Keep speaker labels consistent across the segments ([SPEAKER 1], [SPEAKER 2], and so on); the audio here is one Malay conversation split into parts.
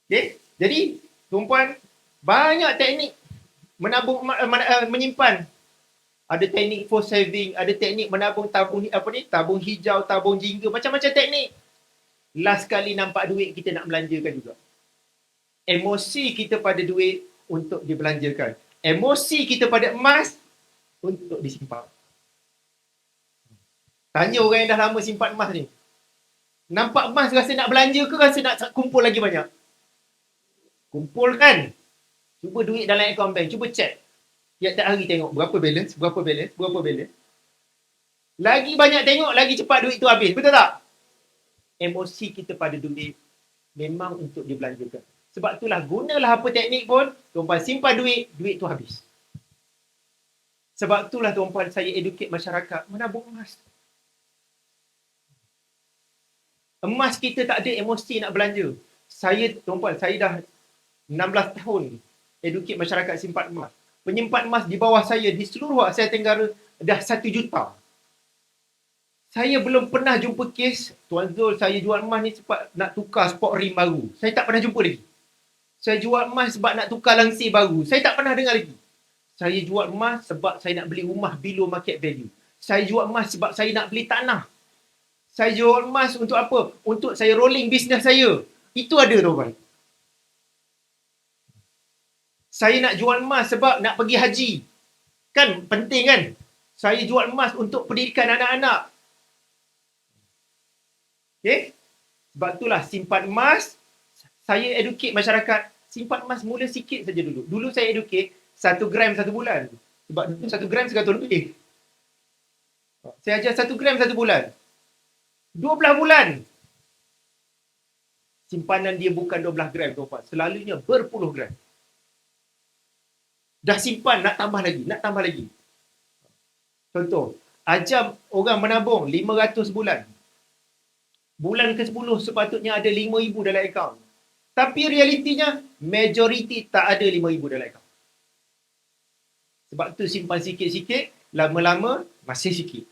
[SPEAKER 1] Okay? Jadi, tuan-puan, banyak teknik menabung, menyimpan. Ada teknik for saving, ada teknik menabung, tabung hijau, tabung jingga, macam-macam teknik. Last kali nampak duit, kita nak belanjakan juga. Emosi kita pada duit untuk dibelanjakan. Emosi kita pada emas untuk disimpan. Tanya orang yang dah lama simpan emas ni. Nampak emas rasa nak belanja ke rasa nak kumpul lagi banyak? Kumpul kan? Cuba duit dalam akaun bank, cuba check. Tiap-tiap hari tengok berapa balance, berapa balance, berapa balance. Lagi banyak tengok, lagi cepat duit tu habis. Betul tak? Emosi kita pada duit memang untuk dibelanjakan. Sebab itulah gunalah apa teknik pun, tuan-puan simpan duit, duit tu habis. Sebab itulah tuan-puan saya educate masyarakat menabung emas. Emas kita tak ada emosi nak belanja. Saya, tuan-puan, saya dah 16 tahun educate masyarakat simpan emas. Penyimpan emas di bawah saya di seluruh Asia Tenggara dah 1 juta. Saya belum pernah jumpa kes, Tuan Zul, saya jual emas ni sebab nak tukar sport rim baru. Saya tak pernah jumpa lagi. Saya jual emas sebab nak tukar langsir baru. Saya tak pernah dengar lagi. Saya jual emas sebab saya nak beli rumah below market value. Saya jual emas sebab saya nak beli tanah. Saya jual emas untuk apa? Untuk saya rolling bisnes saya. Itu ada, tuan-puan. Saya nak jual emas sebab nak pergi haji. Kan penting kan? Saya jual emas untuk pendidikan anak-anak. Okay? Sebab itulah simpan emas. Saya educate masyarakat. Simpan emas mula sikit saja dulu. Dulu saya educate 1 gram 1 bulan. Sebab 1 gram 100 lebih. Saya ajar 1 gram 1 bulan. 12 bulan. Simpanan dia bukan 12 gram, tuan-puan. Selalunya berpuluh gram. Dah simpan, nak tambah lagi, nak tambah lagi. Contoh, ajar orang menabung 500 bulan. Bulan ke-10 sepatutnya ada 5,000 dalam akaun. Tapi realitinya, majoriti tak ada 5,000 dalam akaun. Sebab tu simpan sikit-sikit, lama-lama masih sikit.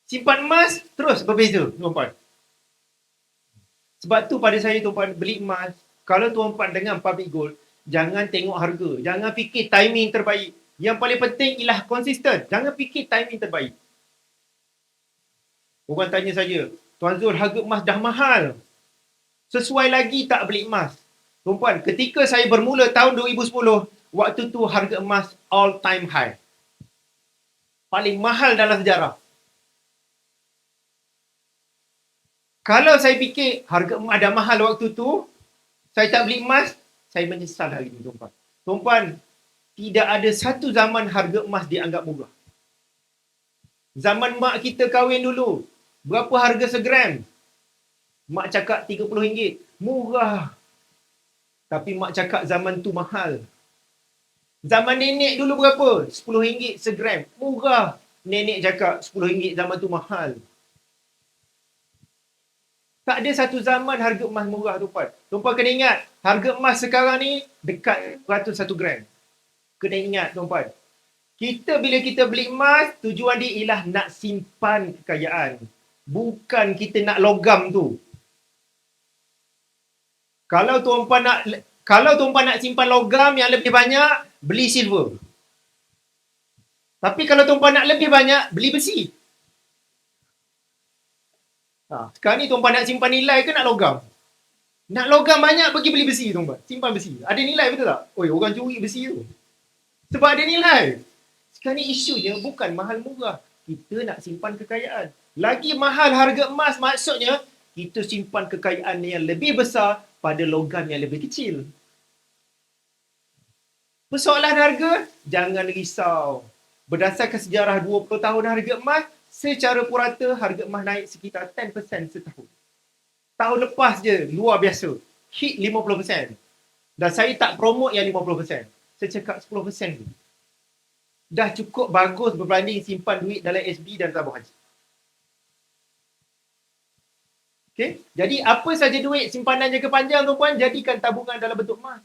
[SPEAKER 1] Simpan emas, terus berbeza, tuan-puan. Sebab tu pada saya, tuan-puan, beli emas, kalau tuan-puan dengan public gold, jangan tengok harga. Jangan fikir timing terbaik. Yang paling penting ialah konsisten. Jangan fikir timing terbaik. Orang tanya saya, Tuan Zul, harga emas dah mahal. Sesuai lagi tak beli emas? Tuan-puan, ketika saya bermula tahun 2010, waktu tu harga emas all time high. Paling mahal dalam sejarah. Kalau saya fikir harga emas dah mahal waktu tu, saya tak beli emas, saya menyesal hari ini, tuan-puan. Tuan-puan, tidak ada satu zaman harga emas dianggap murah. Zaman mak kita kahwin dulu, berapa harga segram? Mak cakap RM30. Murah. Tapi mak cakap zaman tu mahal. Zaman nenek dulu berapa? RM10 segram. Murah. Nenek cakap RM10 zaman tu mahal. Tak ada satu zaman harga emas murah, tuan-puan. Tuan-puan kena ingat, harga emas sekarang ni dekat 101 gram. Kena ingat, tuan-puan. Bila kita beli emas, tujuan dia ialah nak simpan kekayaan. Bukan kita nak logam tu. Kalau tuan-puan nak simpan logam yang lebih banyak, beli silver. Tapi kalau tuan-puan nak lebih banyak, beli besi. Sekarang ni tuan-puan nak simpan nilai ke nak logam? Nak logam banyak, pergi beli besi, tuan-puan. Simpan besi. Ada nilai, betul tak? Oi, orang curi besi tu. Sebab ada nilai. Sekarang ni isunya bukan mahal murah. Kita nak simpan kekayaan. Lagi mahal harga emas, maksudnya kita simpan kekayaan yang lebih besar pada logam yang lebih kecil. Persoalan harga, jangan risau. Berdasarkan sejarah 20 tahun harga emas, secara purata harga emas naik sekitar 10% setahun. Tahun lepas je, luar biasa. Hit 50%. Dan saya tak promote yang 50%. Saya cakap 10% tu. Dah cukup bagus berbanding simpan duit dalam SB dan tabung haji. Okay? Jadi apa saja duit simpanan jangka panjang, tuan-puan, jadikan tabungan dalam bentuk emas.